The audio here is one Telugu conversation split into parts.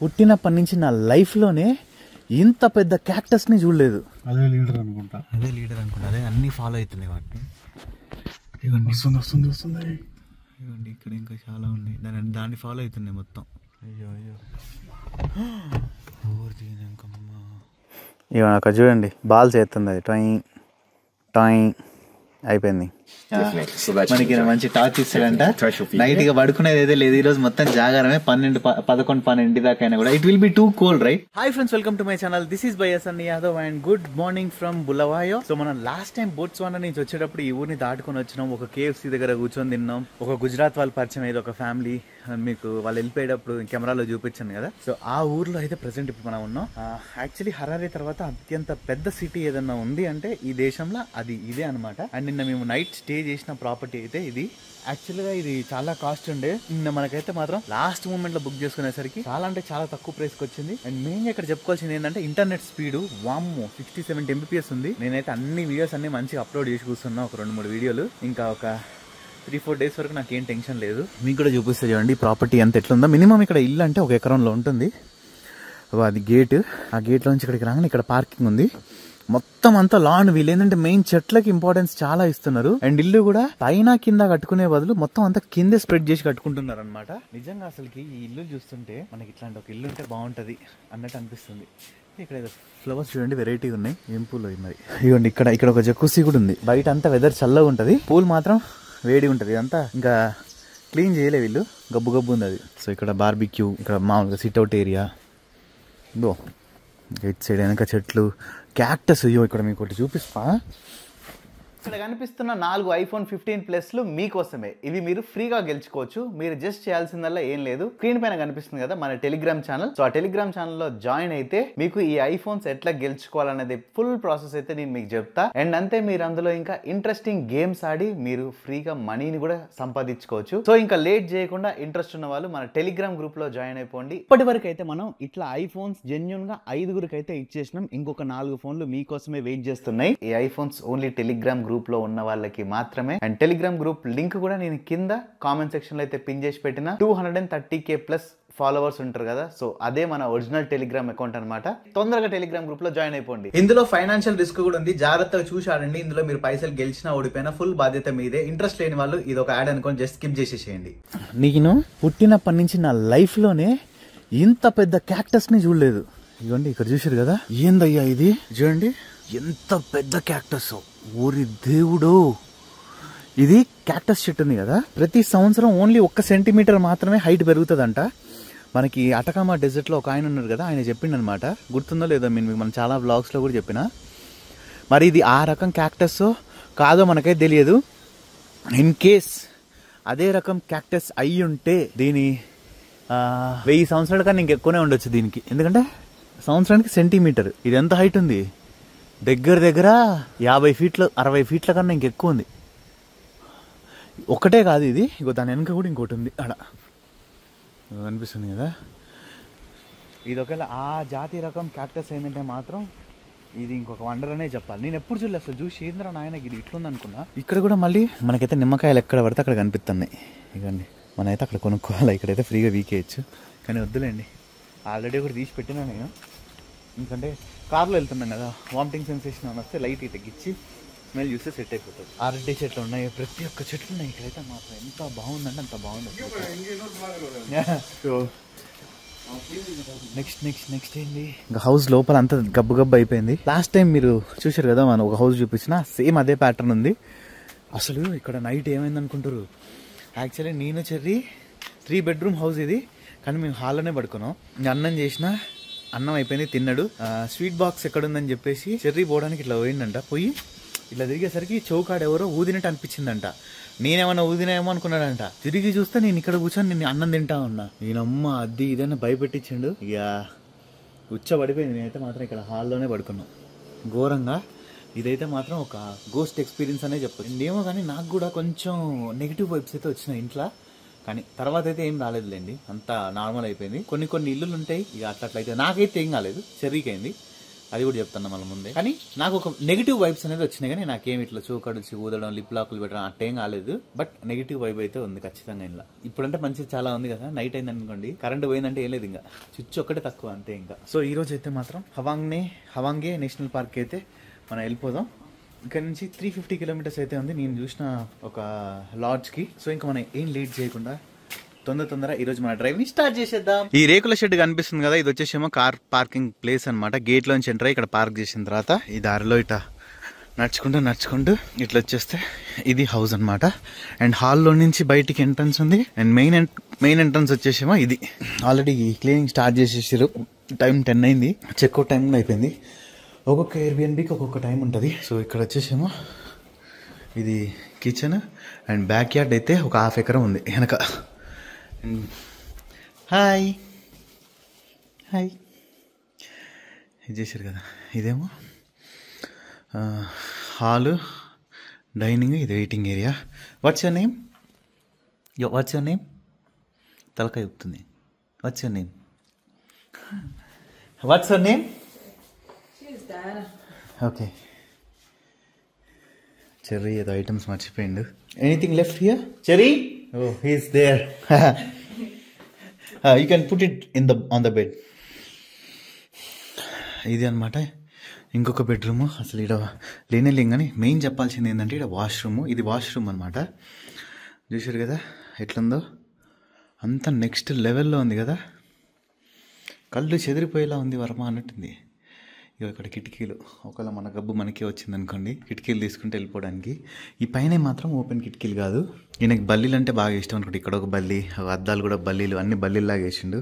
పుట్టినప్పటి నుంచి నా లైఫ్లోనే ఇంత పెద్ద క్యాక్టస్ని చూడలేదు. అదే లీడర్ అనుకుంటా. అదే అన్నీ ఫాలో అవుతున్నాయి వాటిని. వస్తుంది. ఇవ్వండి ఇక్కడ ఇంకా చాలా ఉన్నాయి, దాన్ని ఫాలో అవుతున్నాయి మొత్తం. అయ్యో ఇవ్వండి అక్కడ చూడండి, బాల్ చేస్తుంది అది. టాయింగ్ అయిపోయింది. మనకి మంచి టార్చ్ ఇస్తాడంట. నైట్ గా పడుకునేది అయితే లేదు, ఈ రోజు మొత్తం జాగారమే. 11-12 దాకా కూడా. It will be too cold, right? Hi friends, welcome to my channel. This is by S Yadav and good morning from Bulawayo. So మనం లాస్ట్ టైం బోట్స్వానా నుంచి వచ్చేటప్పుడు ఈ ఊరిని దాటుకొని వచ్చినాం. ఒక KFC దగ్గర కూర్చొని తిన్నాం. ఒక గుజరాత్ వాళ్ళు పరిచయం అయ్యేది, ఒక ఫ్యామిలీ. మీకు వాళ్ళు వెళ్ళిపోయేటప్పుడు కెమెరాలో చూపించాను కదా. సో ఆ ఊర్లో అయితే ప్రెసెంట్ ఇప్పుడు మనం ఉన్నాం. యాక్చువల్లీ హరారే తర్వాత అత్యంత పెద్ద సిటీ ఏదన్నా ఉంది అంటే ఈ దేశంలో అది ఇదే అనమాట. అండ్ నిన్న మేము నైట్ స్టే చేసిన ప్రాపర్టీ అయితే ఇది. యాక్చువల్గా ఇది చాలా కాస్ట్ ఉండే, నిన్న మనకైతే మాత్రం లాస్ట్ మూమెంట్ లో బుక్ చేసుకునేసరికి చాలా అంటే చాలా తక్కువ ప్రైస్కి వచ్చింది. అండ్ మెయిన్గా ఇక్కడ చెప్పుకోవాల్సింది ఏంటంటే ఇంటర్నెట్ స్పీడ్ వామ్మో 60-70 Mbps ఉంది. నేనైతే అన్ని వీడియోస్ అన్ని మంచిగా అప్లోడ్ చేసి కూర్చున్నా, ఒక 2-3 వీడియోలు. ఇంకా ఒక 3-4 డేస్ వరకు నాకేం టెన్షన్ లేదు. మీకు కూడా చూపిస్తే చూడండి ప్రాపర్టీ ఎంత ఎట్లుందో. మినిమం ఇక్కడ ఇల్లు అంటే 1 ఎకరంలో ఉంటుంది. అది గేట్, ఆ గేట్ నుంచి ఇక్కడికి రాగానే ఇక్కడ పార్కింగ్ ఉంది. మొత్తం అంతా లాన్. వీళ్ళు ఏంటంటే మెయిన్ చెట్లకి ఇంపార్టెన్స్ చాలా ఇస్తున్నారు. అండ్ ఇల్లు కూడా పైన కింద కట్టుకునే బదులు మొత్తం అంతా కిందే స్ప్రెడ్ చేసి కట్టుకుంటున్నారు అనమాట. నిజంగా అసలుకి ఈ ఇల్లు చూస్తుంటే మనకి ఇట్లాంటి ఒక ఇల్లు ఉంటే బాగుంటది అన్నట్టు అనిపిస్తుంది. ఇక్కడ ఏదో ఫ్లవర్స్ చూడండి, వెరైటీ ఉన్నాయి. ఏం పూలు అవి మరి. ఇవ్వండి ఇక్కడ ఒక జక్కుసీ కూడా ఉంది. బయట అంతా వెదర్ చల్లగా ఉంటది, పూలు మాత్రం వేడి ఉంటది. ఇదంతా ఇంకా క్లీన్ చేయలే వీళ్ళు, గబ్బు ఉంది అది. సో ఇక్కడ బార్బిక్యూ, ఇక్కడ మామూలుగా సిట్అవుట్ ఏరియా. ఇదో ఇటు సైడ్ వెనక చెట్లు, క్యాక్టస్. అయ్యో ఇక్కడ మీకు ఒకటి చూపిస్తా. ఇక్కడ కనిపిస్తున్న 4 iPhone 15 Plusలు మీకోసమే. ఇవి మీరు ఫ్రీగా గెలుచుకోవచ్చు. మీరు జస్ట్ చేయాల్సిందల్లా ఏం లేదు, స్క్రీన్ పైన కనిపిస్తుంది కదా మన టెలిగ్రామ్ ఛానల్. సో ఆ టెలిగ్రామ్ ఛానల్లో జాయిన్ అయితే మీకు ఈ ఐఫోన్స్ ఎట్లా గెలుచుకోవాలనేది ఫుల్ ప్రాసెస్ అయితే నేను మీకు చెప్తా. అండ్ అంతే, మీరు అందులో ఇంకా ఇంట్రెస్టింగ్ గేమ్స్ ఆడి మీరు ఫ్రీగా మనీని కూడా సంపాదించుకోవచ్చు. సో ఇంకా లేట్ చేయకుండా ఇంట్రెస్ట్ ఉన్న వాళ్ళు మన టెలిగ్రామ్ గ్రూప్ లో జాయిన్ అయిపోండి. ఇప్పటి వరకు అయితే మనం ఇట్లా ఐఫోన్స్ జెన్యూన్ గా 5గురికి అయితే ఇచ్చేసినాం. ఇంకొక 4 ఫోన్లు మీకోసమే వెయిట్ చేస్తున్నాయి. ఈ ఐఫోన్స్ ఓన్లీ టెలిగ్రామ్ గ్రూప్ లో ఉన్న వాళ్ళకి మాత్రమే. అండ్ టెలిగ్రామ్ గ్రూప్ లింక్ కూడా నేను కింద కామెంట్ సెక్షన్ లో అయితే పిన్ చేసి పెట్టిన. 230K ప్లస్ ఫాలోవర్స్ ఉంటారు కదా, సో అదే మన ఒరిజినల్ టెలిగ్రామ్ అకౌంట్ అనమాట. తొందరగా టెలిగ్రామ్ గ్రూప్ లో జాయిన్ అయిపోండి. ఇందులో ఫైనాన్షియల్ రిస్క్ కూడా ఉంది, జాగ్రత్తగా చూసి ఆడండి. ఇందులో మీరు పైసలు గెలిచినా ఓడిపోయినా ఫుల్ బాధ్యత మీదే. ఇంట్రెస్ట్ లేని వాళ్ళు ఇది ఒక యాడ్ అనుకోని జస్ట్ స్కిప్ చేసేసేయండి. నేను పుట్టినప్పటి నుంచి నా లైఫ్ లోనే ఇంత పెద్ద క్యాక్టస్ ని చూడలేదు. ఇవ్వండి ఇక్కడ చూసారు కదా, ఏందయ్యా ఇది చూడండి ఎంత పెద్ద క్యాక్టస్. ఊరి దేవుడు, ఇది క్యాక్టస్ చెట్టు ఉంది కదా, ప్రతి సంవత్సరం ఓన్లీ 1 సెంటీమీటర్ మాత్రమే హైట్ పెరుగుతుందంట. మనకి అటకామా డెజర్ట్ లో ఒక ఆయన ఉన్నారు కదా, ఆయన చెప్పిండనమాట. గుర్తుందో లేదో మీకు మనం చాలా వ్లాగ్స్ లో కూడా చెప్పిన. మరి ఇది ఆ రకం క్యాక్టస్ కాదో మనకైతే తెలియదు. ఇన్ కేస్ అదే రకం క్యాక్టస్ అయ్యి ఉంటే దీని 1000 సంవత్సరాల కన్నా ఇంకెక్కువనే ఉండొచ్చు దీనికి. ఎందుకంటే సంవత్సరానికి సెంటీమీటర్. ఇది ఎంత హైట్ ఉంది, దగ్గర 50 ఫీట్లు 60 ఫీట్ల కన్నా ఇంకెక్కువ ఉంది. ఒక్కటే కాదు ఇది, ఇగో దాని వెనక కూడా ఇంకోటి ఉంది ఆడ అనిపిస్తుంది కదా. ఇది ఒకవేళ ఆ జాతి రకం క్యాక్టస్ ఏంటంటే మాత్రం ఇది ఇంకొక వండర్ అనే చెప్పాలి. నేను ఎప్పుడు చూడలేదు అసలు, చూసి ఏంద్ర నాయన ఇది ఇట్లుంది అనుకున్నా. ఇక్కడ కూడా మళ్ళీ మనకైతే నిమ్మకాయలు ఎక్కడ పడితే అక్కడ కనిపిస్తున్నాయి. ఇకండి మనైతే అక్కడ కొనుక్కోవాలి, ఇక్కడైతే ఫ్రీగా వీకేయచ్చు. కానీ వద్దులేండి, ఆల్రెడీ ఒకటి తీసి పెట్టినా నేను. ఎందుకంటే కార్లో వెళ్తున్నాం కదా, వామిటింగ్ సెన్సేషన్ అని వస్తే లైట్ తగ్గించి స్మెల్ చూస్తే సెట్ అయిపోతుంది. అరటి చెట్లు ఉన్నాయి, ప్రతి ఒక్క చెట్లు ఉన్నాయి. ఇక్కడైతే మాత్రం ఎంత బాగుందంటే అంత బాగుంది. నెక్స్ట్ ఏంది, ఇంకా హౌస్ లోపల అంతా గబ్బు అయిపోయింది. లాస్ట్ టైం మీరు చూసారు కదా, మనం ఒక హౌస్ చూపించిన సేమ్ అదే ప్యాటర్న్ ఉంది. అసలు ఇక్కడ నైట్ ఏమైంది అనుకుంటారు, యాక్చువల్లీ నేను చెర్రీ 3 బెడ్రూమ్ హౌస్ ఇది. కానీ మేము హాల్లోనే పడుకున్నాం. ఇంకా అన్నం చేసిన, అన్నం అయిపోయింది, తిన్నాడు. స్వీట్ బాక్స్ ఎక్కడుందని చెప్పేసి చెర్రీ పోవడానికి ఇట్లా పోయిందంట. పోయి ఇట్లా తిరిగేసరికి చౌకాడ ఎవరో ఊదినట్టు అనిపించిందంట. నేనేమన్నా ఊదినేమో అనుకున్నాడంట. తిరిగి చూస్తే నేను ఇక్కడ కూర్చొని నేను అన్నం తింటా ఉన్నా. నేనమ్మ అది ఇదైనా భయపెట్టించాడు. ఇక పడిపోయింది. నేనైతే మాత్రం ఇక్కడ హాల్లోనే పడుకున్నాం. ఘోరంగా ఇదైతే మాత్రం ఒక గోస్ట్ ఎక్స్పీరియన్స్ అనే చెప్పచ్చు. ఏమో కానీ నాకు కూడా కొంచెం నెగిటివ్ వైబ్స్ అయితే వచ్చినాయి ఇంట్లో. కానీ తర్వాత అయితే ఏం రాలేదులేండి, అంతా నార్మల్ అయిపోయింది. కొన్ని ఇల్లులు ఉంటాయి ఇక అట్లయితే. నాకైతే ఏం కాలేదు, చెర్రీకి అయింది. అది కూడా చెప్తాను మళ్ళీ ముందే. కానీ నాకు ఒక నెగిటివ్ వైబ్స్ అనేది వచ్చినాయి, కానీ నాకేమి ఇట్లా చూకడిచి ఊదడం లిప్ లాకులు పెట్టడం అట్టేం కాలేదు. బట్ నెగిటివ్ వైబ్ అయితే ఉంది ఖచ్చితంగా ఇలా. ఇప్పుడంటే మంచిది చాలా ఉంది కదా, నైట్ అయింది అనుకోండి, కరెంట్ పోయిందంటే ఏం లేదు, ఇంకా స్విచ్ ఒక్కటే తక్కువ అంతే. ఇంకా సో ఈ రోజు అయితే మాత్రం హవాంగే నేషనల్ పార్క్ అయితే మనం వెళ్ళిపోదాం. ఇక్కడ నుంచి 350 కిలోమీటర్స్ అయితే ఉంది నేను చూసిన ఒక లాడ్జ్కి. సో ఇంకా మనం ఏం లేట్ చేయకుండా తొందర ఈరోజు మన డ్రైవ్ ని స్టార్ట్ చేసేద్దాం. ఈ రేకుల షెడ్ కనిపిస్తుంది కదా, ఇది వచ్చేసేమో కార్ పార్కింగ్ ప్లేస్ అనమాట. గేట్ లోంచి ఎంటర్ అయ్యి ఇక్కడ పార్క్ చేసిన తర్వాత ఈ దారిలో ఇట్లా నడుచుకుంటూ ఇట్లా వచ్చేస్తే ఇది హౌస్ అనమాట. అండ్ హాల్లో నుంచి బయటికి ఎంట్రన్స్ ఉంది. అండ్ మెయిన్ ఎంట్రన్స్ వచ్చేసేమో ఇది. ఆల్రెడీ క్లీనింగ్ స్టార్ట్ చేసేసారు. టైం 10 అయింది, చెక్అవుట్ టైం కూడా అయిపోయింది. ఒక్కొక్క ఎయిర్బిఎన్బికి ఒక్కొక్క టైం ఉంటుంది. సో ఇక్కడ వచ్చేసేమో ఇది కిచెన్ అండ్ బ్యాక్ యార్డ్ అయితే ఒక 1/2 ఎకరం ఉంది వెనక. హాయ్ ఇది చేశారు కదా, ఇదేమో హాలు, డైనింగ్, ఇది waiting area. What's your name? తలకాయ చెప్తుంది. What's your name? Okay. Cherry ఏదో ఐటమ్స్ మర్చిపోయిండు. Anything left here Cherry? Oh, he's there. You can put it on the bed. ఇది అనమాట ఇంకొక బెడ్రూమ్. అసలు ఇక్కడ లేనేలేం, కానీ మెయిన్ చెప్పాల్సింది ఏంటంటే ఇక్కడ వాష్రూమ్. ఇది వాష్రూమ్ అనమాట. చూసారు కదా ఎట్లుందో, అంత నెక్స్ట్ లెవెల్లో ఉంది కదా, కళ్ళు చెదిరిపోయేలా ఉంది వర్మ అన్నట్టుంది. ఇక ఇక్కడ కిటికీలు, ఒకవేళ మన గబ్బు మనకే వచ్చిందనుకోండి, కిటికీలు తీసుకుంటే వెళ్ళిపోవడానికి. ఈ పైన మాత్రం ఓపెన్ కిటికీలు కాదు. ఈయనకి బల్లీలు అంటే బాగా ఇష్టం అనుకోండి. ఇక్కడ ఒక బల్లి, అద్దాలు కూడా బల్లీలు, అన్ని బల్లీలాగా వేసిండు.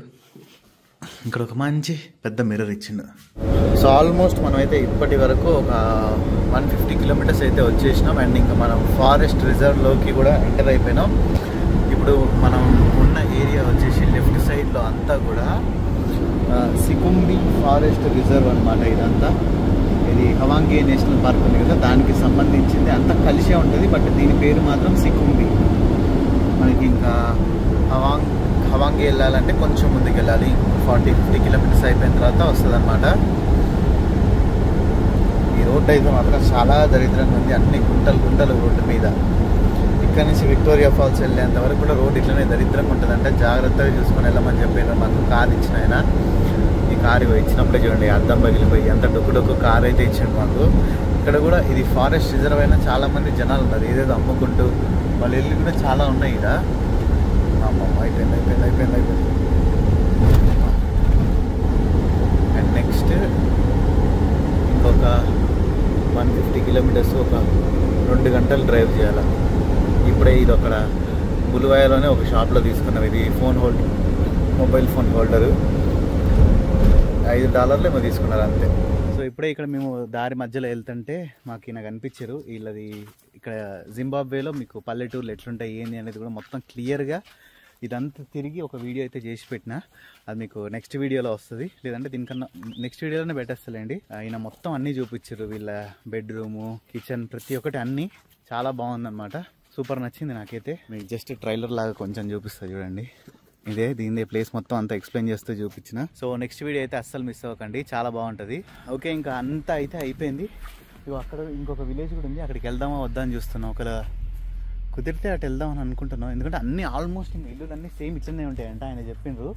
ఇక్కడ ఒక మంచి పెద్ద మిర్రర్ ఇచ్చిండు. సో ఆల్మోస్ట్ మనం అయితే ఇప్పటి వరకు ఒక 150 కిలోమీటర్స్ అయితే వచ్చేసినాం. అండ్ ఇంకా మనం ఫారెస్ట్ రిజర్వ్లోకి కూడా ఎంటర్ అయిపోయినాం. ఇప్పుడు మనం ఉన్న ఏరియా వచ్చేసి లెఫ్ట్ సైడ్లో అంతా కూడా సికుంబి ఫారెస్ట్ రిజర్వ్ అనమాట. ఇదంతా ఇది హవాంగే నేషనల్ పార్క్ ఉంది కదా, దానికి సంబంధించింది. అంతా కలిసే ఉంటుంది, బట్ దీని పేరు మాత్రం సికుంబి. మనకి ఇంకా హవాంగే వెళ్ళాలంటే కొంచెం ముందుకు వెళ్ళాలి. 40-50 కిలోమీటర్స్ అయిపోయిన తర్వాత వస్తుంది అనమాట. ఈ రోడ్డు అయితే మాత్రం చాలా దరిద్రంగా ఉంది. అన్ని గుంటలు రోడ్డు మీద. ఇక్కడ నుంచి విక్టోరియా ఫాల్స్ వెళ్ళేంత వరకు కూడా రోడ్ ఇట్లనే దరిద్రంగా ఉంటుందంటే జాగ్రత్తగా చూసుకొని వెళ్ళమని చెప్పారు. మాకు కార్ ఇచ్చిన ఆయన, ఈ కారు ఇచ్చినప్పుడే చూడండి అద్దం పగిలిపోయి ఎంత డొక్కు కార్ అయితే ఇచ్చాడు మాకు. ఇక్కడ కూడా ఇది ఫారెస్ట్ రిజర్వ్ అయినా చాలామంది జనాలు ఉన్నారు, ఏదేదో అమ్ముకుంటూ. వాళ్ళ ఇల్లు కూడా చాలా ఉన్నాయి ఇక్కడ. అయిపోయింది. అండ్ నెక్స్ట్ ఇంకొక 150 కిలోమీటర్స్, ఒక 2 గంటలు డ్రైవ్ చేయాలి. ఇప్పుడే ఇది అక్కడ బులువాయలోనే ఒక షాప్లో తీసుకున్నాం. ఇది మొబైల్ ఫోన్ హోల్డరు $5 ఏమో తీసుకున్నారు అంతే. సో ఇప్పుడే ఇక్కడ మేము దారి మధ్యలో వెళ్తుంటే మాకు నాకు అనిపించారు వీళ్ళది. ఇక్కడ జింబాబ్వేలో మీకు పల్లెటూర్లు ఎట్లుంటాయి ఏంది అనేది కూడా మొత్తం క్లియర్గా ఇదంతా తిరిగి ఒక వీడియో అయితే చేసి పెట్టినా. అది మీకు నెక్స్ట్ వీడియోలో వస్తుంది, లేదంటే దీనికన్నా నెక్స్ట్ వీడియోలోనే పెట్టేస్తలేండి. ఆయన మొత్తం అన్నీ చూపించారు, వీళ్ళ బెడ్రూము, కిచెన్, ప్రతి ఒక్కటి అన్నీ చాలా బాగుందన్నమాట. సూపర్ నచ్చింది నాకైతే. మీకు జస్ట్ ట్రైలర్ లాగా కొంచెం చూపిస్తా చూడండి. దీని ప్లేస్ మొత్తం అంతా ఎక్స్ప్లెయిన్ చేస్తూ చూపించిన. సో నెక్స్ట్ వీడియో అయితే అస్సలు మిస్ అవ్వకండి, చాలా బాగుంటుంది. ఓకే, ఇంకా అంతా అయితే అయిపోయింది. ఇక అక్కడ ఇంకొక విలేజ్ కూడా ఉంది, అక్కడికి వెళ్దామా వద్దా అని చూస్తున్నాం. ఒకవేళ కుదిరితే అటు వెళ్దామని అనుకుంటున్నాం. ఎందుకంటే అన్ని ఆల్మోస్ట్ ఇంకా ఇల్లు అన్నీ సేమ్ ఇట్లనే ఉంటాయంట ఆయన చెప్పిండ్రు.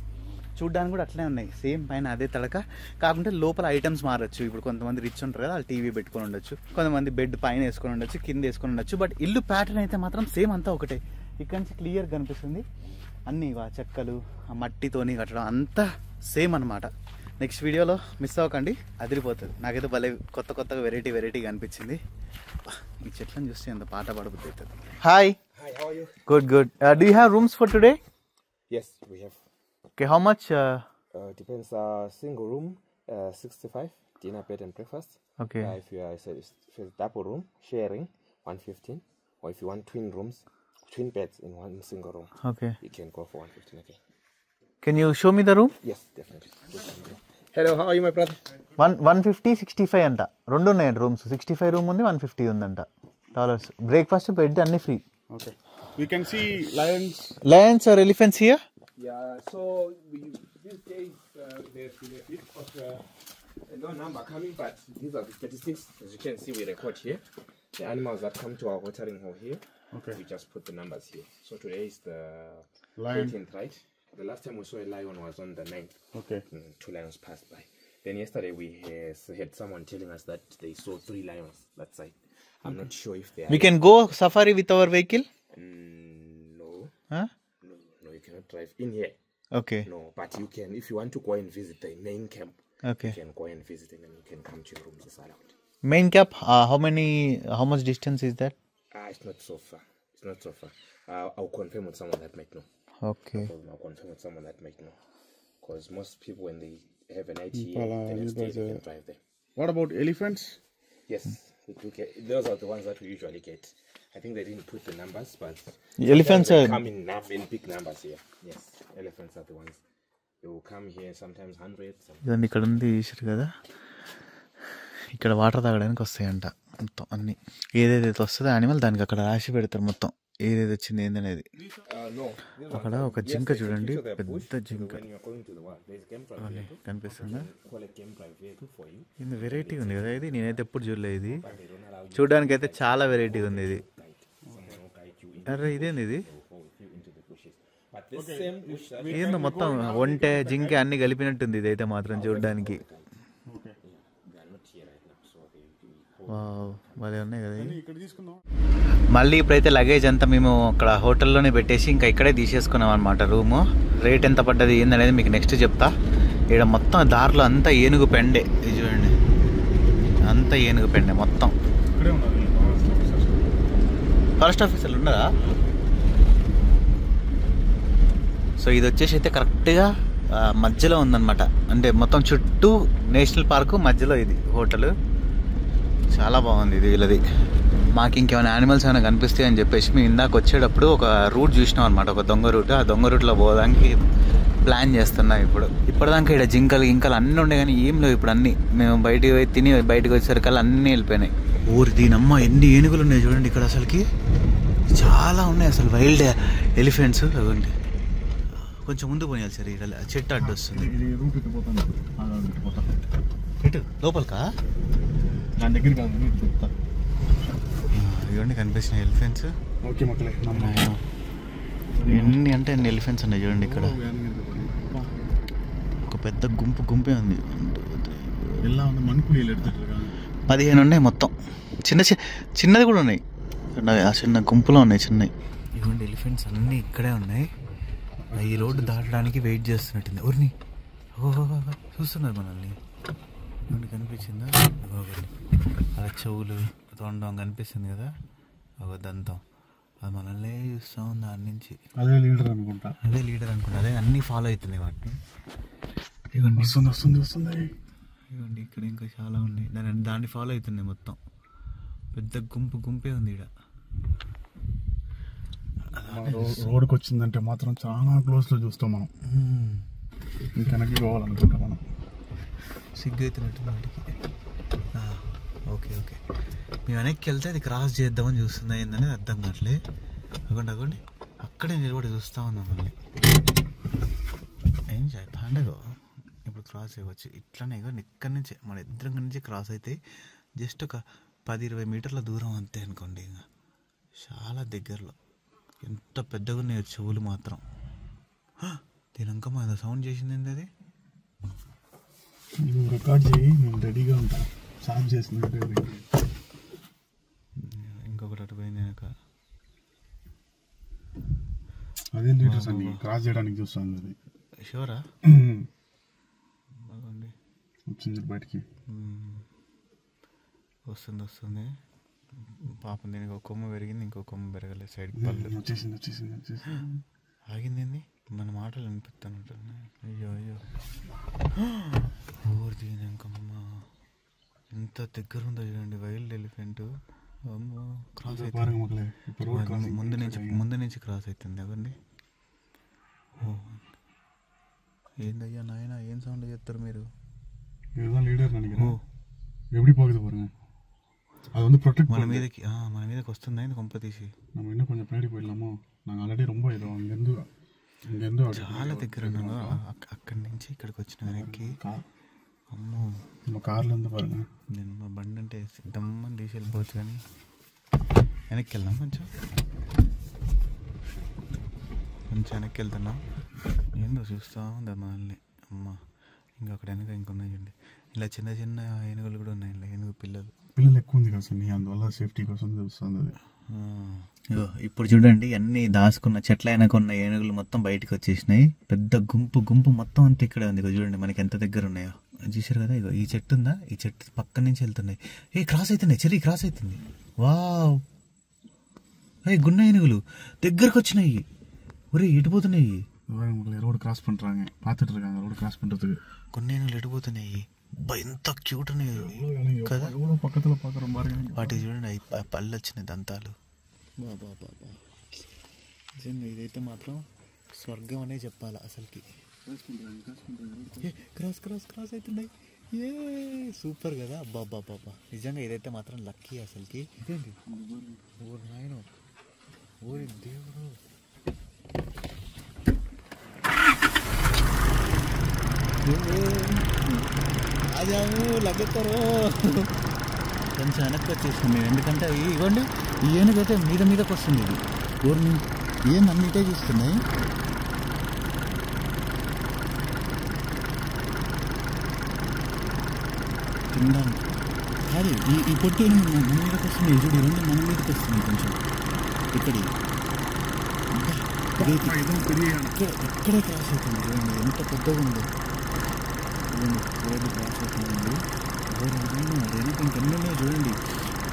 చూడ్డానికి కూడా అట్లనే ఉన్నాయి, సేమ్ పైన అదే తడక. కాకుంటే లోపల ఐటమ్స్ మారచ్చు. ఇప్పుడు కొంతమంది రిచ్ ఉంటారు కదా, వాళ్ళు టీవీ పెట్టుకొని ఉండొచ్చు, కొంతమంది బెడ్ పైన వేసుకొని ఉండొచ్చు, కింద వేసుకొని ఉండొచ్చు. బట్ ఇల్లు ప్యాటర్న్ అయితే మాత్రం సేమ్ అంతా ఒకటే. ఇక్కడ నుంచి క్లియర్ కనిపిస్తుంది అన్నీ చెక్కలు, మట్టితోని కట్టడం అంతా సేమ్ అనమాట. నెక్స్ట్ వీడియోలో మిస్ అవ్వకండి, అదిరిపోతుంది. నాకైతే భలే కొత్తగా వెరైటీగా అనిపించింది. ఈ చెట్లను చూస్తే ఎంత పాట పాడబుద్ధి అవుతుంది. Hi, good. Do you have rooms for today? Yes, we have. Okay, how much? Depends. Single room, 65. Dinner, bed, and breakfast. Okay. If you are if it's double room sharing, 115. Or if you want twin rooms, twin beds in one single room. Okay. You can go for 115. Okay. Can you show me the room? Yes, definitely. Hello, how are you, my brother? 150, 65 అంట. రెండు ఉన్నాయండి రూమ్స్. 65 రూమ్ ఉంది, 150 ఉందంట. $. బ్రేక్ఫాస్ట్, బెడ్ అన్ని free. Okay. We can see lions or elephants here? Yeah. So these days there's because no number coming, but these are the statistics. As you can see, we record here. The animals that come to our watering hole here, we just put the numbers here. So today is the Lion. 18th, right? The last time we saw a lion was on the 9th. Okay. 2 lions passed by. Then yesterday we had someone telling us that they saw 3 lions that side. I'm not sure if they are... We can go safari with our vehicle? No. Huh? No, you cannot drive in here. Okay. No, but you can, if you want to go and visit the main camp, Okay. you can go and visit and then you can come to your rooms. It's allowed. Main camp, how much distance is that? It's not so far. It's not so far. I'll confirm with someone that might know. Okay. I'll confirm with someone that might know. Because most people, when they have a night here, the next day they can drive there. What about elephants? Yes, those are the ones that we usually get. I think they didn't put the numbers, but Elephants they are... come in big numbers here. Yes, elephants are the ones. They will come here sometimes hundreds. ఇదండి ఇక్కడ ఉంది చూసారు కదా, ఇక్కడ వాటర్ తాగడానికి వస్తాయంట మొత్తం అన్ని. ఏదేదైతే వస్తుందో యానిమల్ దానికి అక్కడ రాసి పెడతారు మొత్తం ఏదేది వచ్చింది ఏందనేది. అక్కడ ఒక జింక చూడండి, పెద్ద జింక కనిపిస్తుందా? ఇది వెరైటీ ఉంది కదా, ఇది నేనైతే ఎప్పుడు చూడలేదు. ఇది చూడడానికి అయితే చాలా వెరైటీ ఉంది. ఇది అరే ఇదేంది, ఇది ఏందో మొత్తం ఒంటె జింక అన్ని కలిపినట్టుంది. ఇదైతే మాత్రం చూడడానికి భలే ఉన్నాయి కదా. మళ్ళీ ఇప్పుడైతే లగేజ్ అంతా మేము అక్కడ హోటల్లోనే పెట్టేసి ఇంకా ఇక్కడే తీసేసుకున్నాం అనమాట రూము. రేట్ ఎంత పడ్డది ఏందనేది మీకు నెక్స్ట్ చెప్తా. ఇక్కడ మొత్తం దారిలో అంతా ఏనుగు పెండే, ఇది చూడండి అంతా ఏనుగు పెండే మొత్తం. ఫారెస్ట్ ఆఫీసర్లు ఉన్నారా? సో ఇది వచ్చేసి అయితే కరెక్ట్గా మధ్యలో ఉందన్నమాట. అంటే మొత్తం చుట్టూ నేషనల్ పార్కు మధ్యలో ఇది హోటల్. చాలా బాగుంది ఇది వీళ్ళది. మాకు ఇంకేమైనా యానిమల్స్ ఏమైనా కనిపిస్తాయి అని చెప్పేసి మేము ఇందాక వచ్చేటప్పుడు ఒక రూట్ చూసినాం అనమాట, ఒక దొంగ రూట్. ఆ దొంగ రూట్లో పోవడానికి ప్లాన్ చేస్తున్నాం ఇప్పటిదాకా ఇక్కడ జింకలు గింకలు అన్నీ ఉండే కానీ ఏం లేవు ఇప్పుడు. అన్నీ మేము బయటికి పోయి తిని బయటకు వచ్చేసరికల్లా అన్నీ వెళ్ళిపోయినాయి. ఊరి దీనమ్మ ఎన్ని ఏనుగులు ఉన్నాయి చూడండి ఇక్కడ. అసలుకి చాలా ఉన్నాయి అసలు వైల్డ్ ఎలిఫెంట్స్. అవ్వండి కొంచెం ముందు పోయాలి సార్, ఇక్కడ చెట్టు అడ్డు వస్తుంది. ఇటు లోపలికా? ఇవన్నీ కనిపిస్తున్నాయి ఎలిఫెంట్స్. ఎన్ని అంటే ఎన్ని ఎలిఫెంట్స్ ఉన్నాయి చూడండి ఇక్కడ. ఒక పెద్ద గుంపే ఉంది. 15 ఉన్నాయి మొత్తం. చిన్నది కూడా ఉన్నాయి, చిన్న గుంపులో ఉన్నాయి చిన్నవి. ఇవ్వండి ఎలిఫెంట్స్ అన్నీ ఇక్కడే ఉన్నాయి. ఈ రోడ్డు దాటడానికి వెయిట్ చేస్తున్నట్టుంది. ఊరిని చూస్తున్నారు మనల్ని. ఇవ్వండి కనిపించిందా? అలా చెవులు తొండం కనిపిస్తుంది కదా, ఒక దంతం. అది మనల్ని చూస్తూ ఉంది దాని నుంచి. అదే లీడర్ అనుకుంటా. అదే అన్నీ ఫాలో అవుతున్నాయి వాటిని. ఇవ్వండి వస్తుంది. ఇవ్వండి ఇక్కడ ఇంకా చాలా ఉన్నాయి, దాన్ని ఫాలో అవుతున్నాయి మొత్తం. పెద్ద గుంపే ఉంది ఇక్కడ. రోడ్కి వచ్చిందంటే మాత్రం చాలా క్లోజ్లో చూస్తాం మనం. ఇంకా వెనక్కి పోవాలనుకుంటాం మనం. సిగ్గు అవుతున్నట్టు వాటికి. ఓకే మేము వెనక్కి వెళ్తే అది క్రాస్ చేద్దామని చూస్తుంది ఏందనేది అర్థం కావట్లే. అవ్వండి అక్కడే నిలబడి చూస్తూ ఉన్నాం మళ్ళీ. ఏం చేయాలి పండగ ఇప్పుడు క్రాస్ అవ్వచ్చు ఇట్లానే. ఇక్కడి నుంచి మన ఇద్దరం నుంచి క్రాస్ అయితే జస్ట్ ఒక 10-20 మీటర్ల దూరం అంతే అనుకోండి. ఇంకా చాలా దగ్గరలో. ఎంత పెద్దగా ఉన్నాయి చెవులు మాత్రం. దీనింకా మా సౌండ్ చేసింది ఏంటి అది? రికార్డ్ చేయి, నేను రెడీగా ఉంటాను. సాఫ్ చేసింది ఇంకొకటి అటు పోయింది వెనక. అదే లీటర్స్ అండి క్రాస్ చేయడానికి చూస్తాను. అది షూరా? బాగుంది వచ్చింది బయటికి. వస్తుంది పాపం. దీనికి ఒక కొమ్మ పెరిగింది, ఇంకో కొమ్మ పెరగలేదు. సైడ్ పళ్ళు వచ్చేసింది. ఆగింది. మన మాటలు వినిపిస్తాను. అయ్యో ఊరిది ఇంకమ్మ ఎంత దగ్గర ఉందో చూడండి వైల్డ్ ఎలిఫెంట్. క్రాస్ అవుతుంది ముందు నుంచి క్రాస్ అవుతుంది. అవ్వండి. ఏందయ్యా నాయన ఏం సౌండ్ చేస్తారు మీరు? మన మీదకి వస్తుందా కొంప తీసి? చాలా దగ్గర ఉన్నాను. అక్కడి నుంచి ఇక్కడికి వచ్చిన వెనక్కి అమ్మో మా కార్లో ఎంత పరంగా నేను మా బండి అంటే దమ్మని తీసి వెళ్ళిపోవచ్చు కానీ వెనక్కి వెళ్దాం కొంచెం వెనక్కి వెళ్తున్నా ఏందో చూస్తూ ఉంది మనల్ని. అమ్మ ఇంకా అక్కడ వెనక ఇంకొన్నాయి చూడండి, ఇలా చిన్న చిన్న ఏనుగులు కూడా ఉన్నాయి, ఇలా ఏనుగు పిల్లలు ఎక్కువ ఉంది కదా సార్, అందువల్ల సేఫ్టీ కోసం చూస్తుంది అది. ఇప్పుడు చూడండి అన్ని దాచుకున్న చెట్ల వెనక ఉన్న ఏనుగులు మొత్తం బయటకు వచ్చేసినాయి. పెద్ద గుంపు గుంపు మొత్తం అంతా ఇక్కడే ఉంది. ఇక చూడండి మనకి ఎంత దగ్గర ఉన్నాయో చూసారు కదా. ఇగో ఈ చెట్టు ఉందా, ఈ చెట్టు పక్క నుంచి వెళ్తున్నాయి. క్రాస్ అవుతున్నాయి, చెర్రీ క్రాస్ అవుతుంది. వావ్ గున్న ఏనుగులు దగ్గరకు వచ్చినాయి. ఒరే ఎటుపోతున్నాయి, రోడ్ క్రాస్ పண்றாங்க பார்த்துட்டு இருக்காங்க, రోడ్ క్రాస్ பண்றதுக்கு. కొన్ని ఏనుగులు ఎటుపోతున్నాయి. ఎంత క్యూట్ ఉన్నాయి కదా, పక్కన పాకరం బాగా. వాటి చూడండి పళ్ళు వచ్చినాయి, దంతాలు. బాబా బాబా నిజంగా ఇదైతే మాత్రం స్వర్గం అనే చెప్పాలి అసలుకి. క్రాస్ క్రాస్ క్రాస్ అవుతున్నాయి. సూపర్ కదా. అబ్బా బాబా నిజంగా ఇదైతే మాత్రం లక్కీ అసలుకి. ఇదేంటి ఓ నాయన, ఓ దేవుడు. ఆజాము లగ్గెత్తారు. కొంచెం వెనక్కి వచ్చేసింది మేము, ఎందుకంటే అవి ఇవ్వండి ఈ ఏనుగైతే మీద మీదకి వస్తుంది. ఇది ఊరిని ఏం అన్నిటే చూస్తున్నాయి. తినడానికి కాదు ఈ పొట్టి మన మీదకి వస్తుంది. చూడు ఈ రెండు మన మీదకి వస్తుంది కొంచెం. ఇక్కడే క్రాస్ అవుతుంది చూడండి, ఎంత పెద్దగా ఉందో రోడ్డు క్రాస్ అవుతుంది. వెనక ఇంకెన్ని ఉన్నాయో చూడండి.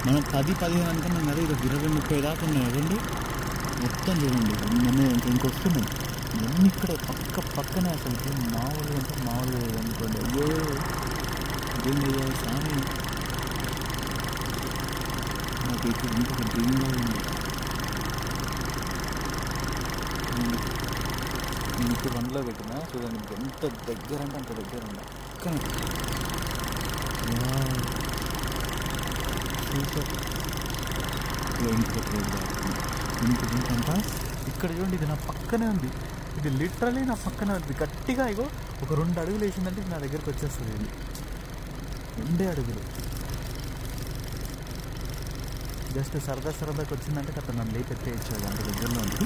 మనం 10-15 అనుకున్నాం కదా, ఇది 20-30 దాకా ఉన్నాయి చూడండి మొత్తం. చూడండి ఇంకొస్తున్నాయి ఇవన్నీ ఇక్కడ పక్కనే అసలు మామూలుగా అంటే మామూలుగా అనుకోండి. అయ్యో ఇదేంటయ్యా స్వామి, నాకు ఇక్కడ ఇంకొక డ్రీమ్గా ఉంది. నేను ఇప్పుడు 1లో పెట్టినా చూడండి, ఎంత దగ్గర అంటే అంత దగ్గర ఉన్నా. ఇంకంతా ఇక్కడ చూడండి, ఇది నా పక్కనే ఉంది. ఇది లిటరలీ నా పక్కనే ఉంది గట్టిగా. ఇగో ఒక 2 అడుగులు వేసిందంటే నా దగ్గరికి వచ్చేస్తుంది. ఇది 2 అడుగులు జస్ట్ సరదాకి వచ్చిందంటే కథ నన్ను లేపెత్తేయచ్చు. అంత దగ్గరలో ఉంది.